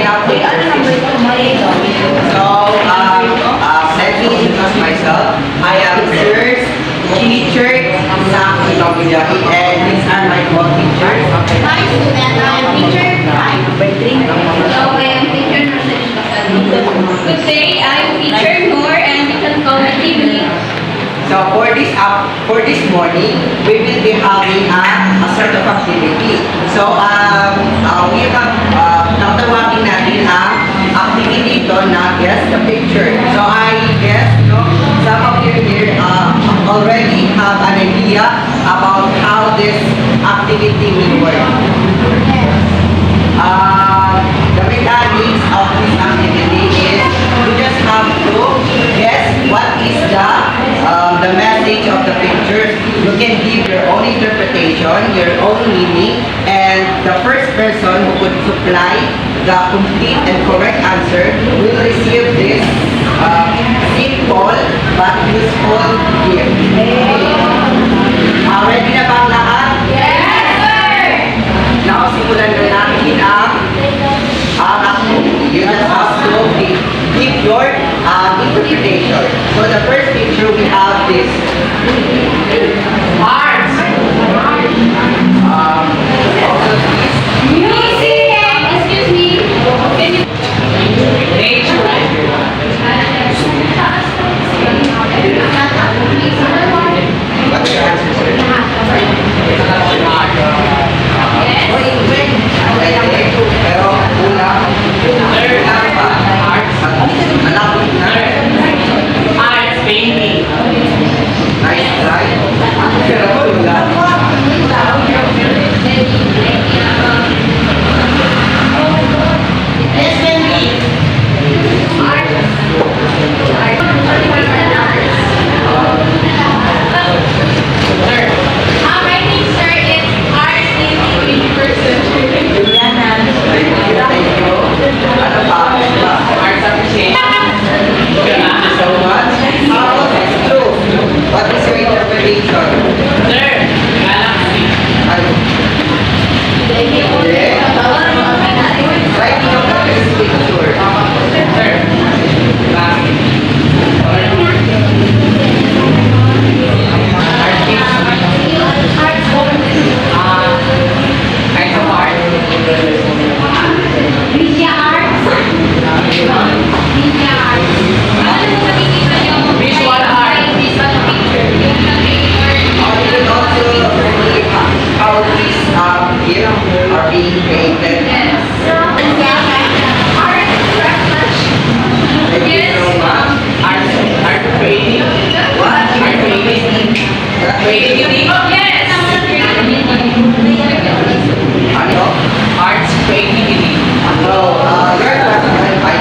have pictures. So, let me introduce myself. I am Sir teacher sa Pinopiyahi, and these are my co-teachers. Hi student, I am teacher 5. Hello, I am teacher Nurse. Good day, I am teacher Noor and you can call me Timmy. So for this morning, we will be having a sort of activity. So we have tatawagin natin ang activity ito na guess the picture. So I guess some of you here already have an idea about how this activity will work. The mechanics of this activity is you just have to guess what is the message of the pictures. You can give your own interpretation, your own meaning, and the first person who could supply the complete and correct answer will receive this simple but useful gift. Ready na ba ang lahat? Yes, sir! Now, simulan na natin ang activity. You just have to give your interpretation. So, the first picture, we have this. Arts. Also this. Music! Excuse me. Can you... Nature. What's your answer, sir? Pero kulang. Kulang pa. Arts. Malapit na. Arts, painting. Nice try. Pero kulang. I think, sir, it's arts in the person. Ano pa? Arts appreciation. Thank you so much. How is true? What is your interpretation? Sir, galaxy. Ano? Yeah. Writing of the first picture. Sir, kind of art. Media arts. Media arts. Ano mo nakikita yung Visual art. Visual picture. Yung You can also see how these gifts are being created. Art, craftsmanship. Thank you so much. Art painting. What? Art painting. Creativity. Yes. Ano? Arts creativity. So,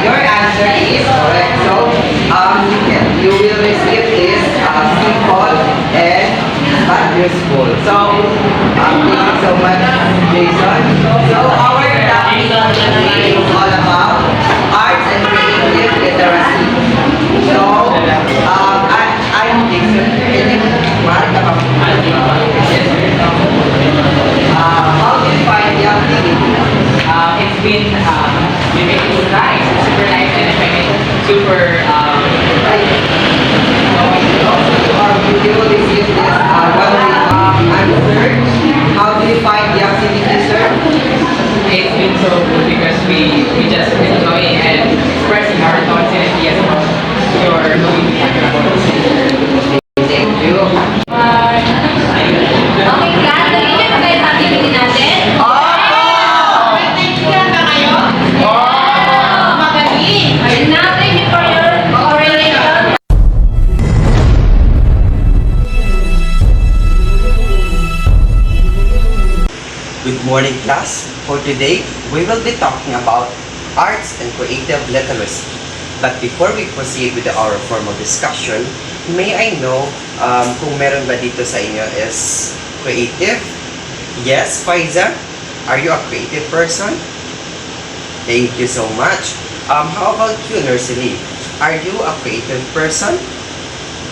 your answer is correct. So, you will receive this simple and but useful. So, thank you so much, Jason. So, our topic is all about arts and creative literacy. So, I'm Jason. Can you mark the how do you find the activity? It's been, we make it nice. It's super nice and I find it super, You will receive this answer. How do you find the activity, sir? it's been so good because we just enjoy and expressing our thoughts and ideas about your Thank you. Okay, class. Nag-enjoy ba kayo sa activity natin? And now, thank you for your cooperation. Good morning, class. For today, we will be talking about arts and creative literacy. But before we proceed with our formal discussion, may I know kung meron ba dito sa inyo is creative? Yes, Faiza? Are you a creative person? Thank you so much. How about you, Nursely? Are you a creative person?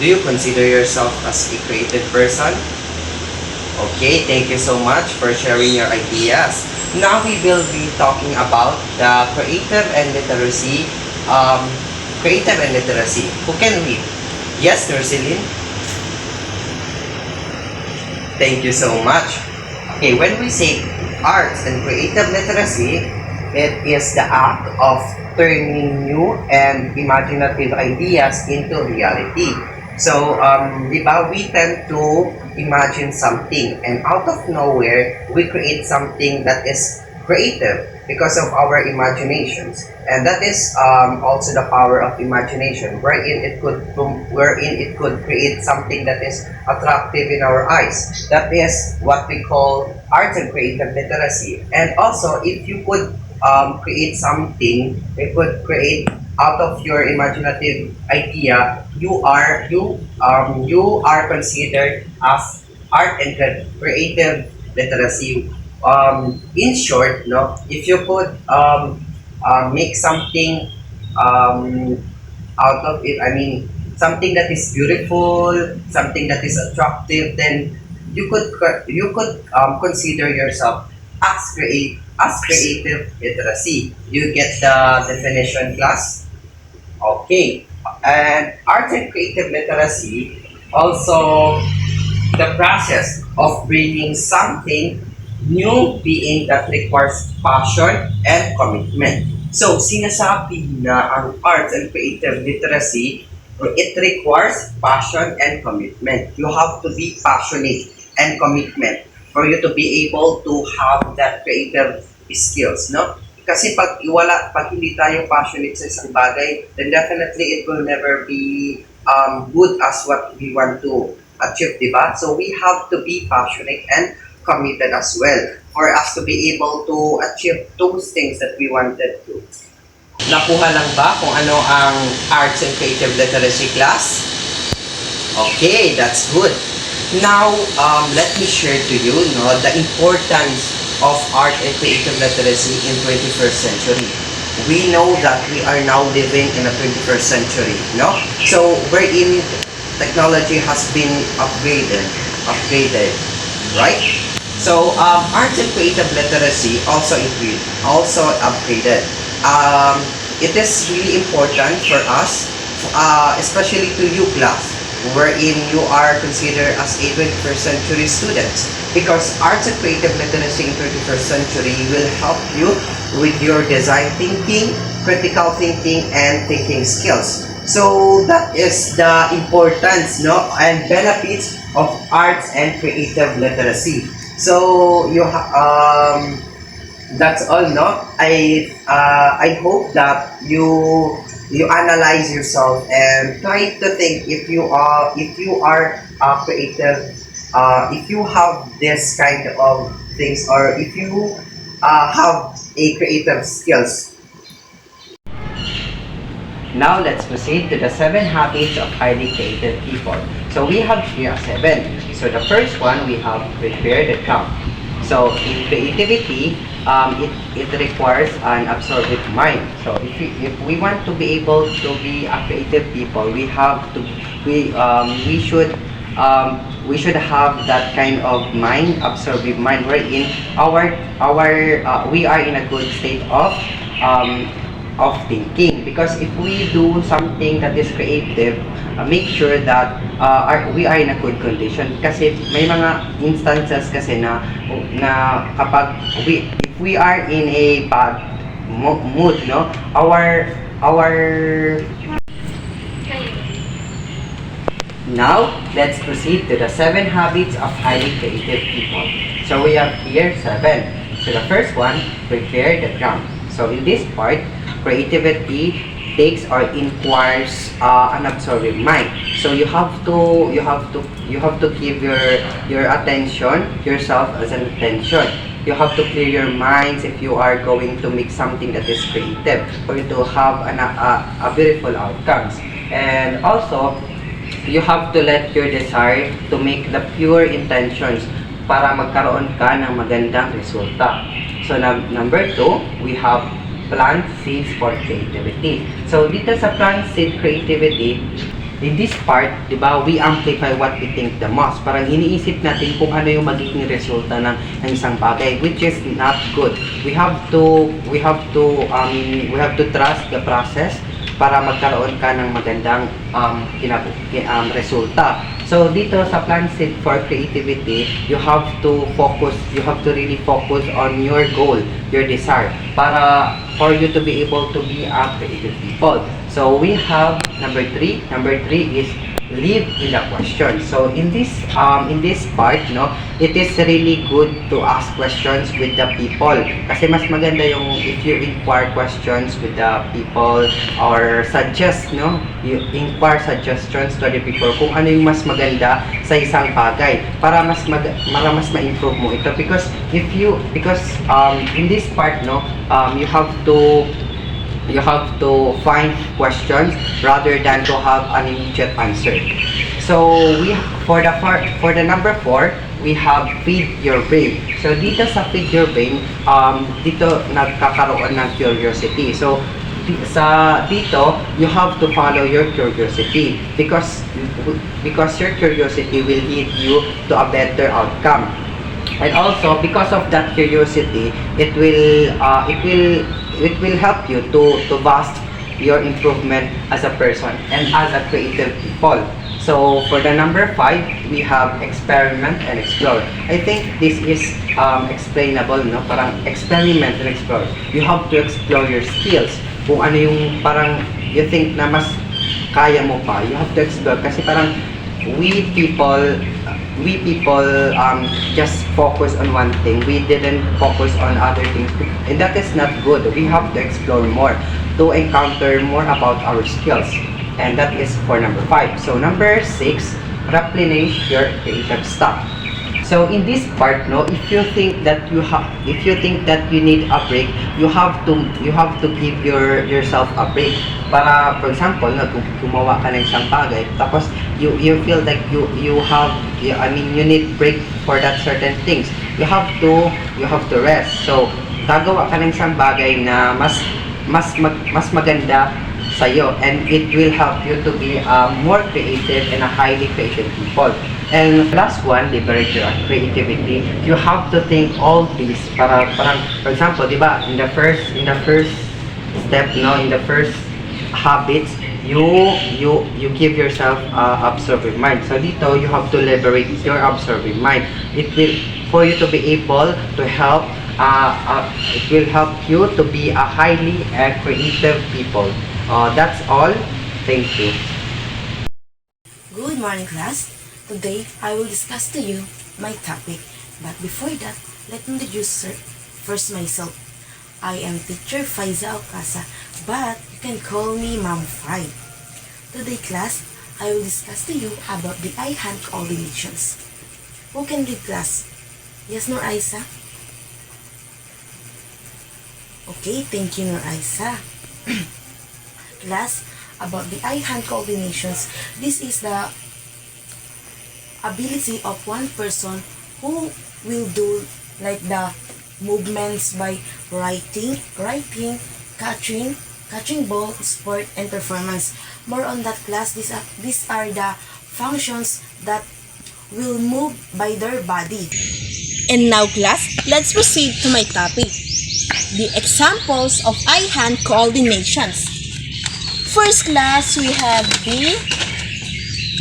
Do you consider yourself as a creative person? Okay, thank you so much for sharing your ideas. Now we will be talking about the creative and literacy. Um, Creative and literacy. Who can read? Yes, Nerceline? Thank you so much. Okay, when we say arts and creative literacy, it is the act of turning new and imaginative ideas into reality. So, di ba, we tend to imagine something and out of nowhere, we create something that is creative because of our imaginations. And that is also the power of imagination, wherein it could create something that is attractive in our eyes. That is what we call arts and creative literacy. And also, if you could create something, you could create out of your imaginative idea, you are considered as art and creative literacy. In short, no, if you could make something um, out of it, I mean, something that is beautiful, something that is attractive, then you could consider yourself as creative literacy. You get the definition, class? Okay. And art and creative literacy also the process of bringing something new being that requires passion and commitment. So, sinasabi na ang arts and creative literacy, it requires passion and commitment. You have to be passionate and commitment for you to be able to have that creative skills, no? Kasi pag hindi tayo passionate sa isang bagay, then definitely it will never be good as what we want to achieve, di ba? So we have to be passionate and committed as well for us to be able to achieve those things that we wanted to. Nakuha lang ba kung ano ang Arts and Creative Literacy class? Okay, that's good. Now, let me share to you the importance of art and creative literacy in 21st century. We know that we are now living in a 21st century, no? So, wherein technology has been upgraded, right? So, arts and creative literacy also upgraded. It is really important for us, especially to you class, wherein you are considered as a 21st century students, because arts and creative literacy in 21st century will help you with your design thinking, critical thinking, and thinking skills. So that is the importance, no, and benefits of arts and creative literacy. So that's all, no. I hope that you analyze yourself and try to think if you are creative, if you have this kind of things, or if you have a creative skills. Now let's proceed to the 7 habits of highly creative people. So we have here 7. So the first one, we have prepare the ground. So in creativity, it requires an absorbent mind. So if we want to be able to be a creative people, we should have that kind of mind, absorbing mind, wherein we are in a good state of thinking. Because if we do something that is creative, make sure that we are in a good condition. Kasi may mga instances kasi na kapag if we are in a bad mood, no, our Now, let's proceed to the 7 habits of highly creative people. So we have here 7. So the first one, prepare the ground. So in this part, creativity takes or inquires an absorbing mind. So you have to give your attention yourself as an attention. You have to clear your minds if you are going to make something that is creative for you to have a beautiful outcomes. And also, you have to let your desire to make the pure intentions para magkaroon ka ng magandang resulta. So number 2, we have plant seeds for creativity. So dito sa plant seed creativity, in this part, di ba, we amplify what we think the most. Parang iniisip natin kung ano yung magiging resulta ng isang bagay, which is not good. We have to trust the process para magkaroon ka ng magandang resulta. So dito sa Plan Seed for Creativity, you have to really focus on your goal, your desire, for you to be able to be a creative people. So we have number 3 is live in the question. So in this part, no, it is really good to ask questions with the people, kasi mas maganda yung if you inquire questions with the people or suggest, no, you inquire suggestions to the people kung ano yung mas maganda sa isang bagay para mas ma-improve mo ito, because in this part, no, you have to find questions rather than to have an immediate answer. So for the number 4, we have feed your brain. So dito sa feed your brain, dito nagkakaroon ng curiosity. So dito you have to follow your curiosity, because your curiosity will lead you to a better outcome. And also because of that curiosity, it will help you to boost your improvement as a person and as a creative people. So for the number 5, we have experiment and explore. I think this is explainable, no? Parang experiment and explore. You have to explore your skills. Kung ano yung parang you think na mas kaya mo pa, you have to explore. Kasi parang we people just focus on one thing. We didn't focus on other things, and that is not good. We have to explore more to encounter more about our skills, and that is for number 5. So number 6, replenish your creative stuff. So in this part, no, if you think that you need a break, you have to give yourself a break. Para for example, no, kung gumawa ka ng isang bagay, tapos you feel like you need break for that certain things. You have to rest. So gagawa ka ng isang bagay na mas maganda sa'yo, and it will help you to be more creative and a highly creative people. And last one, liberate your creativity. You have to think all these parang for example, di ba, in the first step, no, in the first habits, you give yourself observing mind. So dito you have to liberate your observing mind. It will, for you to be able to help it will help you to be a highly creative people. That's all. Thank you. Good morning, class. Today, I will discuss to you my topic. But before that, let me introduce first myself. I am teacher Faiza Ocasa, but you can call me Ma'am Fai. Today, class, I will discuss to you about the eye-hand coordinations. Who can read, class? Yes, Nur Aisa? Okay, thank you, Nur Aisa. Class, about the eye-hand coordinations, this is the ability of one person who will do like the movements by writing, catching ball, sport, and performance. More on that, class. These are the functions that will move by their body. And now, class, let's proceed to my topic. The examples of eye-hand coordinations. First, class, we have the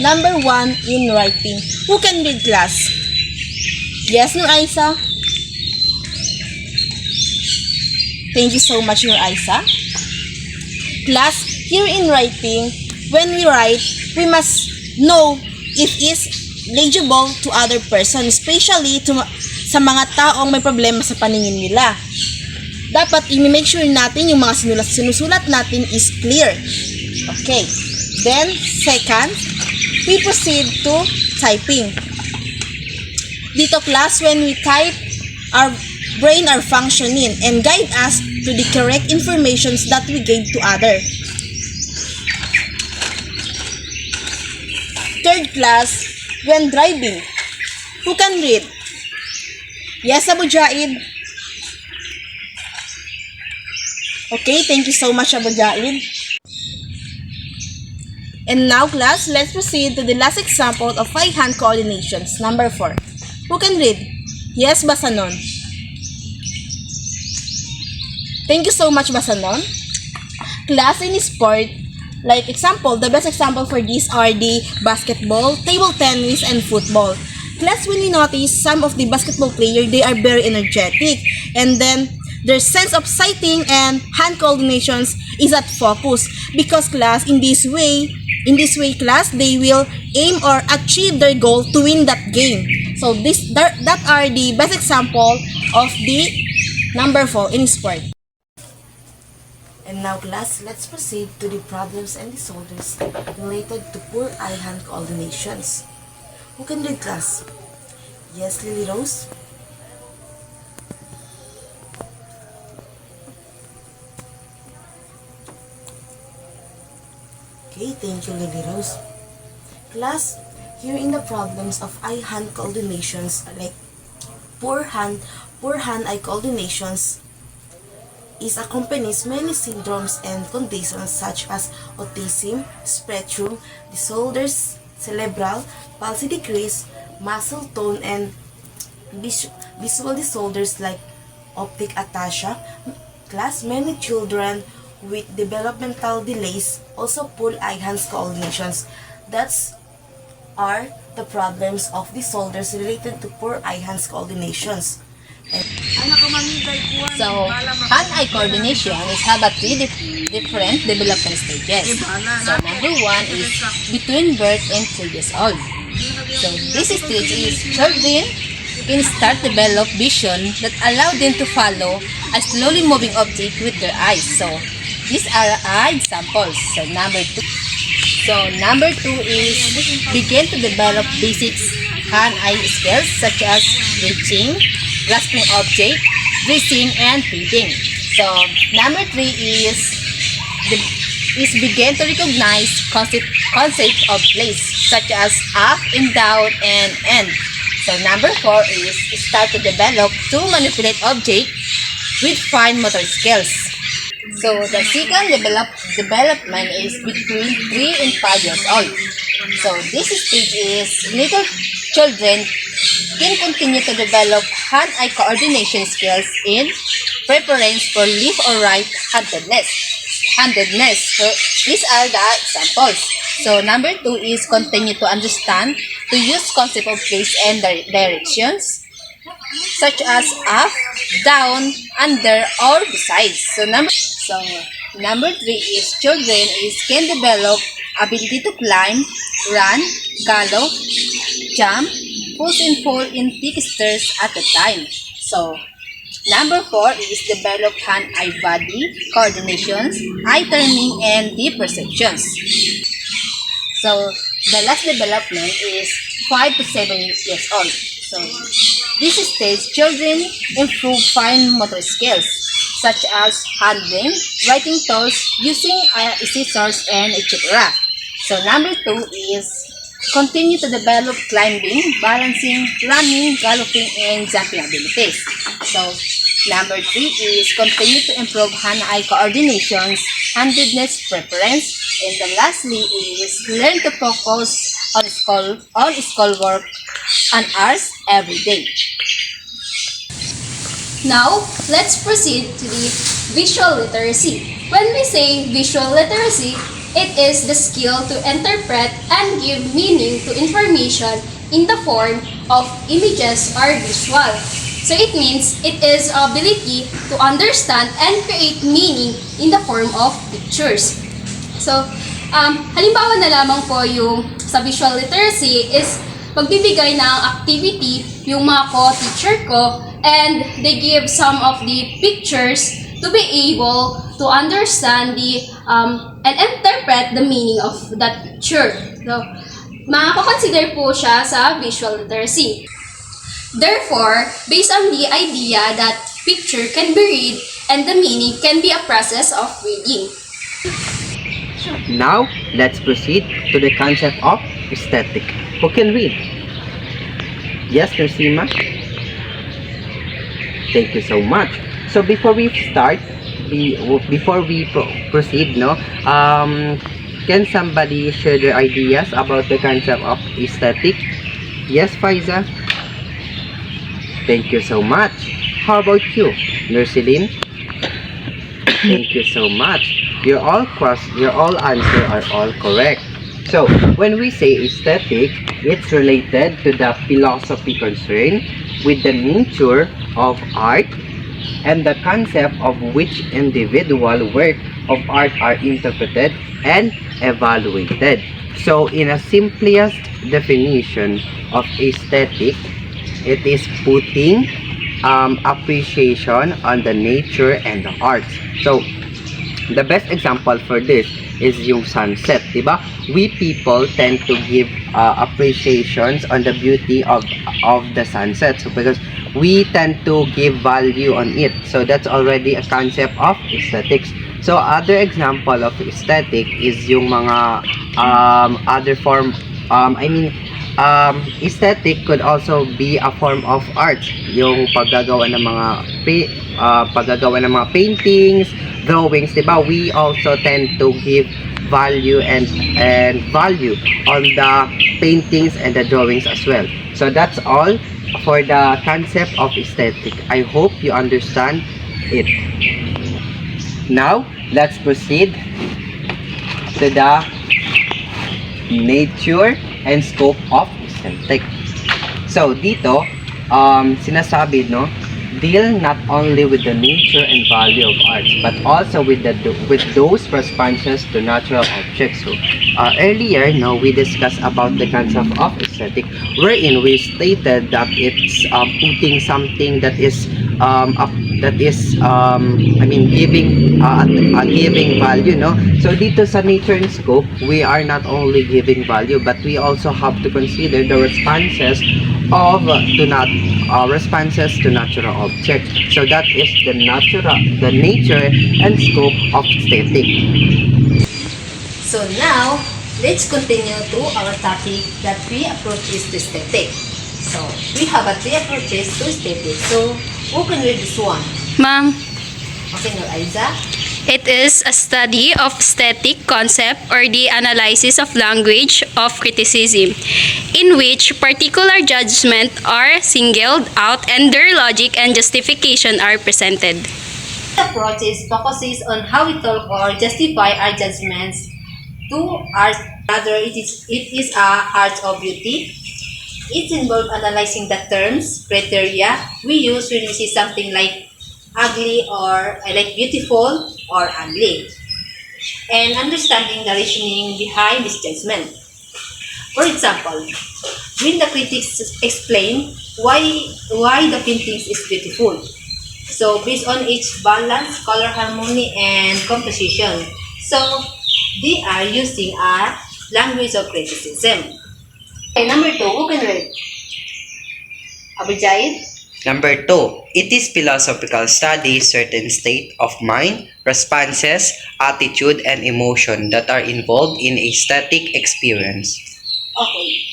number 1 in writing. Who can read, class? Yes, Nur Aisa? Thank you so much, Nur Aisa. Class, here in writing, when we write, we must know if is legible to other person, especially sa mga taong may problema sa paningin nila. Dapat i-make sure natin yung mga sinusulat natin is clear. Okay. Then, second, we proceed to typing. Dito, class, when we type, our brain are functioning and guide us to the correct informations that we gave to other. Third, class, when driving. Who can read? Yes, Abu Jaid? Okay, thank you so much, Abu Jaid. And now, class, let's proceed to the last example of 5 hand coordinations. Number 4. Who can read? Yes, Basanon. Thank you so much, Basanon. Class, in sport, like example, the best example for these are the basketball, table tennis, and football. Class, when you notice some of the basketball players, they are very energetic, and then their sense of sighting and hand coordinations is at focus, because class, in this way class, they will aim or achieve their goal to win that game. So that are the best example of the number 4 in sport. And now class, let's proceed to the problems and disorders related to poor eye-hand coordinations. Who can read, class? Yes, Lily Rose? Okay, thank you, Lily Rose. Class, here in the problems of eye-hand coordinations, like poor hand-eye coordinations is accompanies many syndromes and conditions such as autism, spectrum disorders, cerebral palsy decrease, muscle tone, and visual disorders like optic ataxia. Class, many children with developmental delays also poor eye-hands coordinations. That's are the problems of disorders related to poor eye-hands coordinations. So, hand-eye coordination is have a 3 different development stages. So, number 1 is between birth and 3 years old. So, this stage is children can start develop vision that allow them to follow a slowly moving object with their eyes. So, these are examples. So, number 2 is begin to develop basics hand-eye skills such as reaching, grasping object, breathing, and feeding. So, number 3 is begin to recognize concept of place such as up and down and end. So, number 4 is start to develop to manipulate object with fine motor skills. So, the second development is between 3 and 5 years old. So, this stage is little children can continue to develop hand-eye coordination skills in preference for left or right-handedness. So, these are the examples. So, number 2 is continue to understand, to use concept of place and directions, such as up, down, under, or besides. So, number 3 is children can develop ability to climb, run, gallop, jump, push and fall in thick stairs at a time. So, number 4 is develop hand-eye body coordinations, eye turning, and deep perceptions. So, the last development is 5 to 7 years old. So, this stage, children improve fine motor skills such as handling, writing tools, using scissors, and etc. So, number 2 is continue to develop climbing, balancing, running, galloping, and jumping abilities. So, number 3 is continue to improve hand-eye coordinations, handedness preference, and then lastly is learn to focus on schoolwork and hours every day. Now, let's proceed to the visual literacy. When we say visual literacy, it is the skill to interpret and give meaning to information in the form of images or visual. So it means it is ability to understand and create meaning in the form of pictures. So, halimbawa na lamang po yung sa visual literacy is magbibigay ng activity yung mga co-teacher ko, and they give some of the pictures to be able to understand and interpret the meaning of that picture. So, makakonsider po siya sa visual literacy. Therefore, based on the idea that picture can be read and the meaning can be a process of reading. Now, let's proceed to the concept of aesthetic. Who can read? Yes, Nursima? Thank you so much. So before we start, proceed, no, can somebody share their ideas about the concept of aesthetic? Yes, Faiza? Thank you so much. How about you, Nurseline? Thank you so much. Your all answer are all correct. So, when we say aesthetic, it's related to the philosophy concerned with the nature of art and the concept of which individual work of art are interpreted and evaluated. So, in a simplest definition of aesthetic, it is putting appreciation on the nature and the arts. So, the best example for this is yung sunset, diba? We people tend to give appreciations on the beauty of the sunset, so because we tend to give value on it. So that's already a concept of aesthetics. So other example of aesthetic is yung mga other form aesthetic could also be a form of art. Yung paggagawa ng mga paintings, drawings, diba? We also tend to give value and value on the paintings and the drawings as well. So that's all for the concept of aesthetic. I hope you understand it. Now, let's proceed to the nature and scope of aesthetic. So, dito, sinasabi, no, deal not only with the nature and value of arts, but also with those responses to natural objects. So, earlier, no, we discussed about the concept of aesthetic, wherein we stated that it's putting something that is giving value, no. So dito sa nature and scope, we are not only giving value, but we also have to consider the responses to natural objects. So that is the nature and scope of aesthetic. So now, let's continue to our topic that three approaches to aesthetic. So, we have three approaches to aesthetic. So, who can read this one? Ma'am, Okay, no, Aiza? it is a study of aesthetic concept or the analysis of language of criticism, in which particular judgment are singled out and their logic and justification are presented. The approach focuses on how we talk or justify our judgments to art. Rather, it is a art of beauty. It involves analyzing the terms, criteria we use when we see something like ugly or like beautiful or ugly, and understanding the reasoning behind this judgment. For example, when the critics explain why the painting is beautiful, so based on its balance, color harmony, and composition, so they are using a language of criticism. Okay, number 2, who can read? Abujahid? Number 2, it is philosophical study certain state of mind, responses, attitude, and emotion that are involved in aesthetic experience. Okay.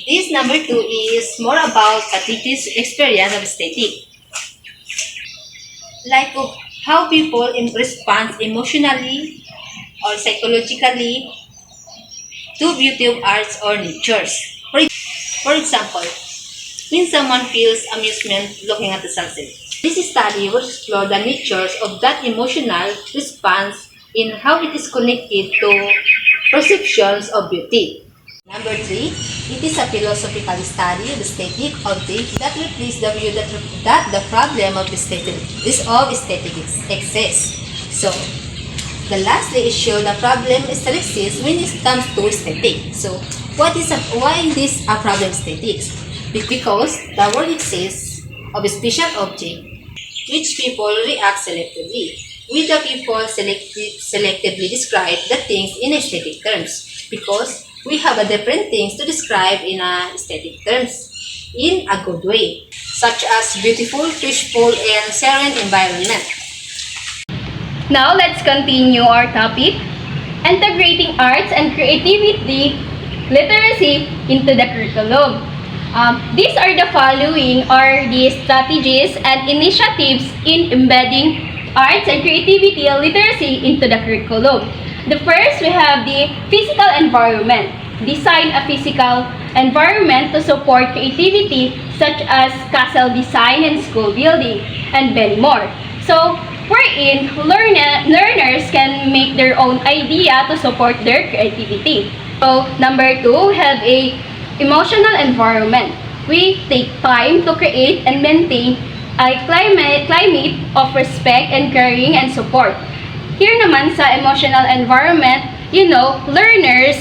This number 2 is more about a teacher's experience of aesthetic. Like of how people respond emotionally or psychologically to beauty of arts or natures. For example, when someone feels amusement looking at the sunset. This study will explore the natures of that emotional response in how it is connected to perceptions of beauty. Number 3, it is a philosophical study of aesthetic object that reflects the view that the problem of aesthetic exists. So, the lastly is show the problem still exists when it comes to aesthetic. So, why this a problem aesthetics? Because the word exists of a special object which people react selectively. We the people selectively describe the things in aesthetic terms because we have a different things to describe in aesthetic terms in a good way, such as beautiful, peaceful, and serene environment. Now let's continue our topic, integrating arts and creativity literacy into the curriculum. These are the following are the strategies and initiatives in embedding arts and creativity literacy into the curriculum. The first, we have the physical environment. Design a physical environment to support creativity such as castle design and school building, and many more. So, wherein learners can make their own idea to support their creativity. So, number 2, we have a emotional environment. We take time to create and maintain a climate of respect and caring and support. Here naman sa emotional environment, learners,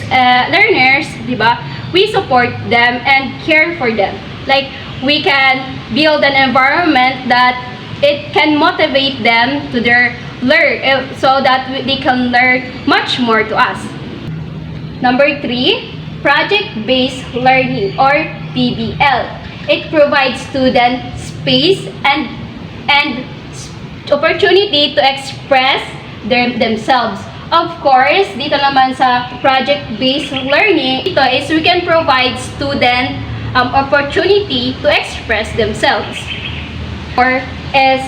di ba? We support them and care for them. Like, we can build an environment that it can motivate them to so that they can learn much more to us. Number 3, project-based learning or PBL. It provides students space and opportunity to express themselves. Of course, dito naman sa project-based learning, ito is we can provide student opportunity to express themselves. Or is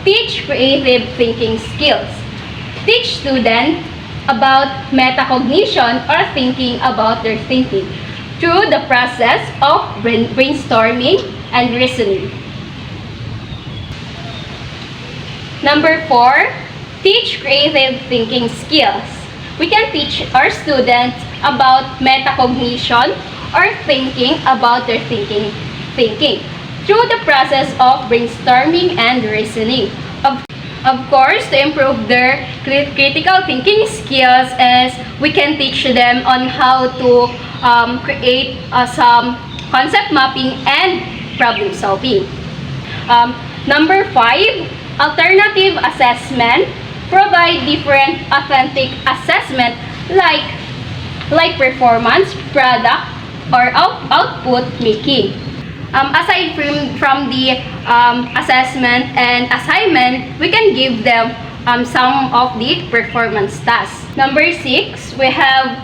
teach creative thinking skills. Teach students about metacognition or thinking about their thinking through the process of brainstorming and reasoning. Number 4, teach creative thinking skills. We can teach our students about metacognition or thinking about their thinking through the process of brainstorming and reasoning. Of course, to improve their critical thinking skills, is we can teach them on how to create some concept mapping and problem solving. Number 5, alternative assessment. Provide different authentic assessment like performance, product, or output making. Aside from the assessment and assignment, we can give them some of the performance tasks. Number 6, we have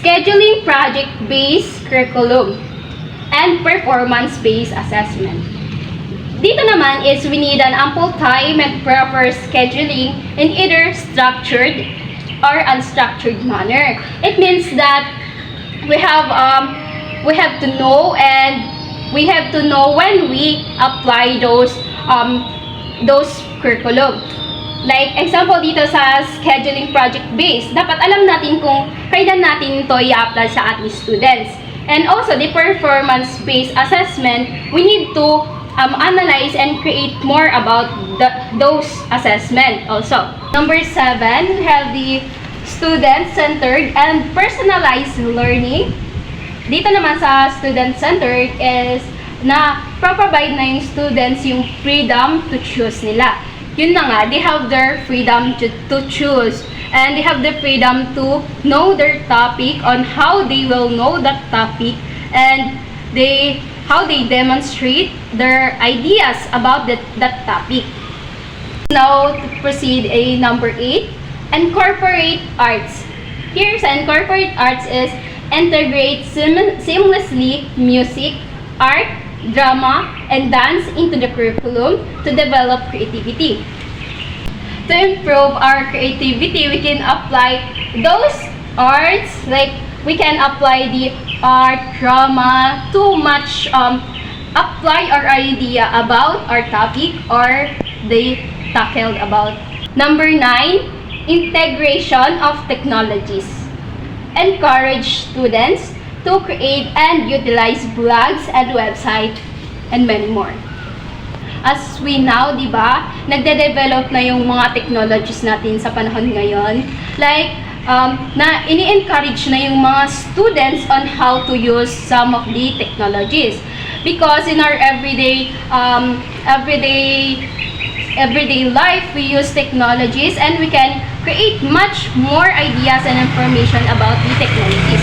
scheduling project-based curriculum and performance-based assessment. Dito naman is we need an ample time and proper scheduling in either structured or unstructured manner. It means that we have to know, and we have to know when we apply those curriculum. Like example dito sa scheduling project based, dapat alam natin kung kailan natin ito i-apply sa ating students. And also the performance based assessment, we need to analyze and create more about those assessment also. Number 7, we have the student-centered and personalized learning. Dito naman sa student-centered is na provide na yung students yung freedom to choose nila. Yun na nga, they have their freedom to choose, and they have the freedom to know their topic on how they will know that topic, and how they demonstrate their ideas about that topic. Now, to proceed number 8, incorporate arts. Here sa incorporate arts is integrate seamlessly music, art, drama, and dance into the curriculum to develop creativity. To improve our creativity, we can apply those arts, like we can apply the art, drama to apply our idea about our topic or they tackled about. Number 9, integration of technologies. Encourage students to create and utilize blogs and website and many more. As we now, di ba, nagde-develop na yung mga technologies natin sa panahon ngayon. Like, na ini-encourage na yung mga students on how to use some of the technologies. Because in our everyday life, we use technologies and we can create much more ideas and information about the technologies.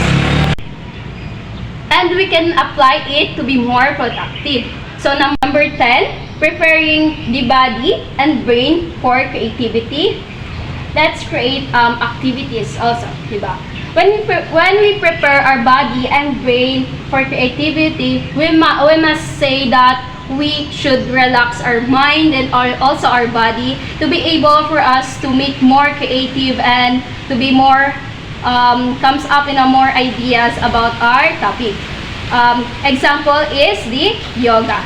And we can apply it to be more productive. So number 10, preparing the body and brain for creativity. Let's create activities also, diba? When we prepare our body and brain for creativity, we must say that we should relax our mind and also our body to be able for us to make more creative and to be more comes up in a more ideas about our topic. Example is the yoga.